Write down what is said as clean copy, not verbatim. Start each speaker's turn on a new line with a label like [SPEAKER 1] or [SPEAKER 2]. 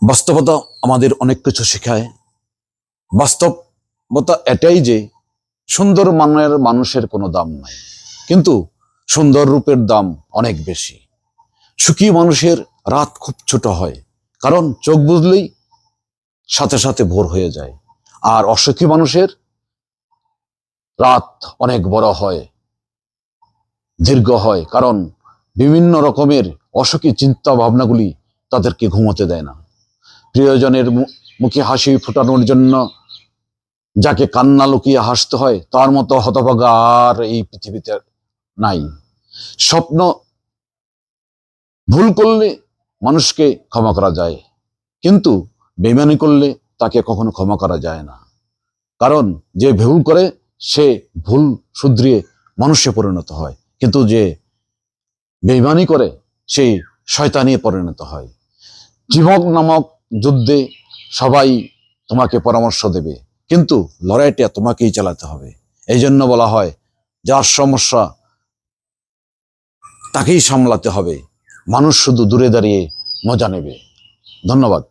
[SPEAKER 1] বাস্তবতা আমাদের অনেক কিছু শেখায়। বাস্তবতা এটাই যে সুন্দর মানের মানুষের কোনো দাম নাই, কিন্তু সুন্দর রূপের দাম অনেক বেশি। সুখী মানুষের রাত খুব ছোট হয়, কারণ চোখ বুঝলেই সাথে সাথে ভোর হয়ে যায়। আর অসুখী মানুষের রাত অনেক বড় হয়, দীর্ঘ হয়, কারণ বিভিন্ন রকমের অসুখী চিন্তা ভাবনাগুলি তাদেরকে ঘুমোতে দেয় না। প্রিয়জনের মুখে হাসি ফোটানোর জন্য যাকে কান্না লুকিয়ে হাসতে হয়, তার মতো হতভাগা আর এই পৃথিবীতে নাই। স্বপ্ন ভুল করলে মানুষকে ক্ষমা করা যায়, কিন্তু বেইমানি করলে তাকে কখনো ক্ষমা করা যায় না। কারণ যে ভুল করে সে ভুল শুধরিয়ে মানুষে পরিণত হয়, কিন্তু যে বেইমানি করে সেই শয়তানে পরিণত হয়। জীবন নামক যুদ্ধে সবাই তোমাকে পরামর্শ দেবে, কিন্তু লড়াইটা তোমাকেই চালাতে হবে। এই জন্য বলা হয়, যার সমস্যা তাকেই সামলাতে হবে, মানুষ শুধু দূরে দাঁড়িয়ে মজা নেবে। ধন্যবাদ।